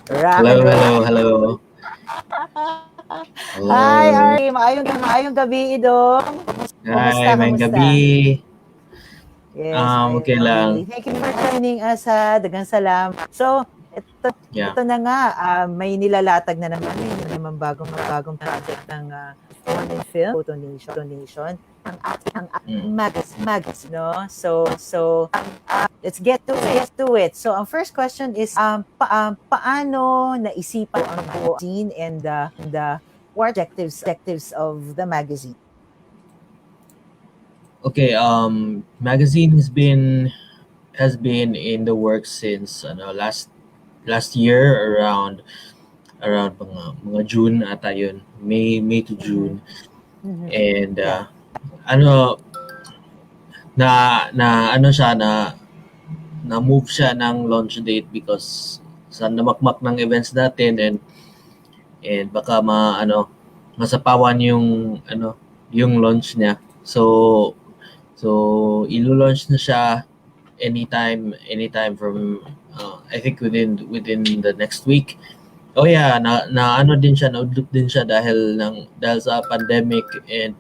Rock Hello, and roll. hello, hello. Hi, Hello. Ari. Maayong gabi, Idong. Hi, Kumusta, may kumusta? gabi. Yes, Okay maayong lang. gabi. Thank you for joining us, ha. Dagang salam. So, Yeah. ito na nga, may nilalatag na naman bagong project ng film and film, Photonation, ang Mm. magazine, no? So, let's get to it. So, ang first question is, paano naisipan ang magazine and the what objectives of the magazine? Okay, magazine has been in the works since last year around mga June ata yun. May to June. Mhm. And Yeah. ano na ano siya na move siya ng launch date because sa namakmak ng events natin and baka masapawan yung launch niya. So ilo-launch na siya anytime from I think within the next week. Oh yeah, na ano din siya, naudlot din siya dahil sa pandemic and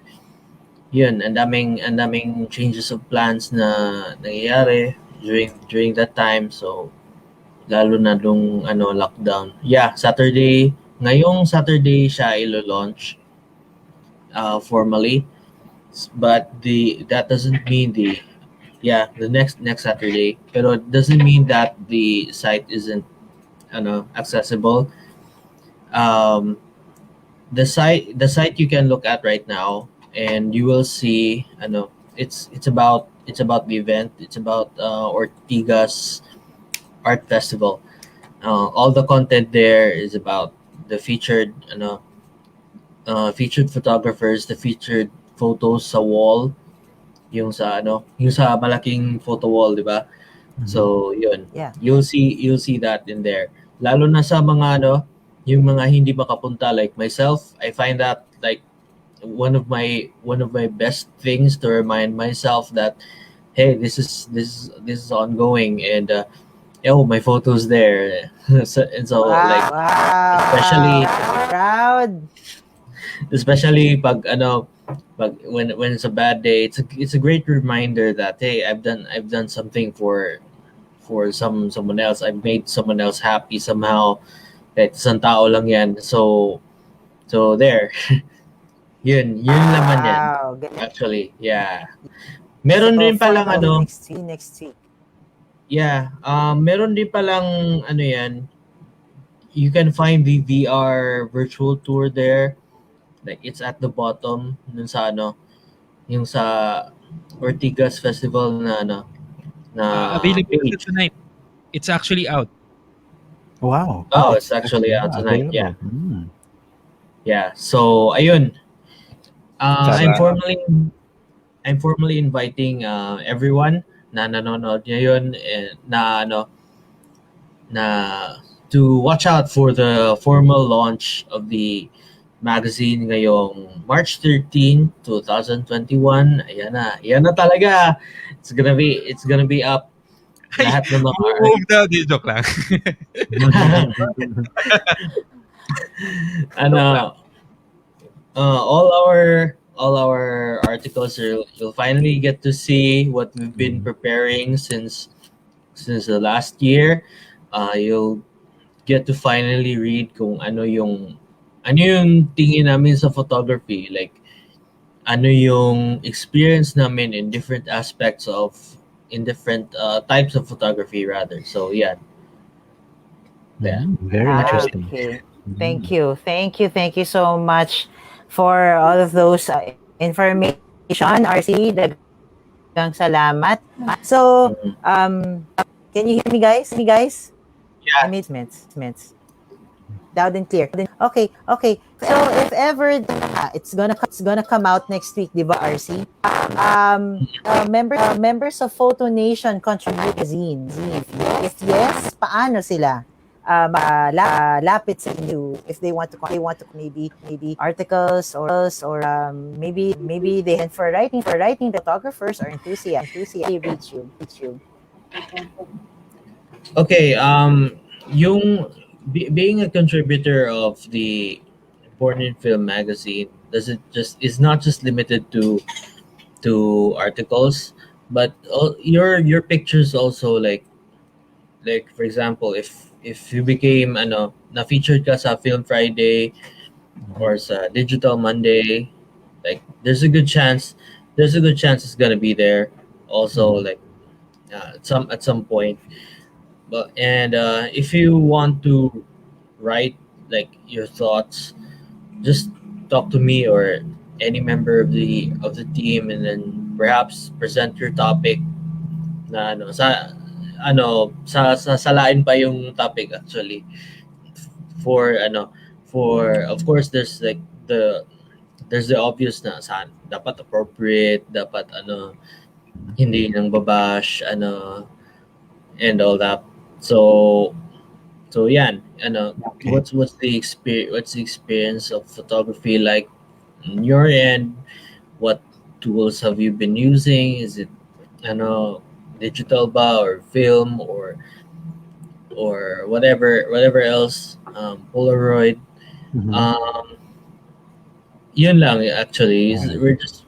yun, ang daming changes of plans na nangyayari during that time. So lalo na nung lockdown. Yeah, ngayong Saturday siya ilo-launch formally. But that doesn't mean the next Saturday. Pero it doesn't mean that the site isn't accessible. Um, the site you can look at right now, and you will see it's about the event. It's about Ortigas Art Festival. All the content there is about the featured photographers, the featured photos sa wall, yung sa malaking photo wall, di ba? So, yun. Yeah. You'll see that in there. Lalo na sa mga yung mga hindi makapunta like myself, I find that like one of my best things to remind myself that hey, this is ongoing and my photos there. So like Wow. especially Proud. pag when it's a bad day, it's a great reminder that hey, I've done something for someone else. I've made someone else happy somehow. Kahit isang tao lang yan. So there. yun laman yan. Wow. Actually, yeah. Meron So, din palang next week. yeah, meron din palang yan. You can find the VR virtual tour there. Like it's at the bottom dun sa yung sa Ortigas Festival na Available page. tonight. It's actually out. Wow. Oh, it's actually out tonight. Yeah. Mm. Yeah. So ayun. I'm Sarap. formally inviting everyone na nanonood ngayon na to watch out for the formal launch of the magazine ngayong March 13, 2021. Ayan na talaga. It's gonna be up. Lahat ng mga Move daw, di joke lang. all our articles you'll finally get to see what we've been preparing since the last year. You'll get to finally read kung ano yung tingin namin sa photography, like ano yung experience namin in different types of photography rather. So yeah. Very interesting. Okay. Thank you so much for all of those information, RC. Dagang salamat. So, can you hear me, guys? Yeah. I made minutes. Loud and clear. Okay. So, if ever it's gonna come out next week, di ba, RC? Members of Photonation contribute magazine. If yes, paano sila? Lapit sa inyo if they want to maybe articles or maybe they for writing photographers or enthusiasts they reach you. Okay, yung being a contributor of the Born in Film magazine does it just is not just limited to articles, but your pictures also, like for example, if you became ano na featured ka sa Film Friday or sa Digital Monday, like there's a good chance it's gonna be there also, Mhm. like at some point. But and if you want to write like your thoughts, just talk to me or any member of the team, and then perhaps present your topic na sa salain pa yung topic actually, for for of course there's the obvious na saan dapat appropriate, dapat hindi nang babash and all that. So yan, Okay. what's the experience of photography like on your end? What tools have you been using? Is it digital ba or film or whatever else, Polaroid? Mhm. um Yun lang actually. Right. We're just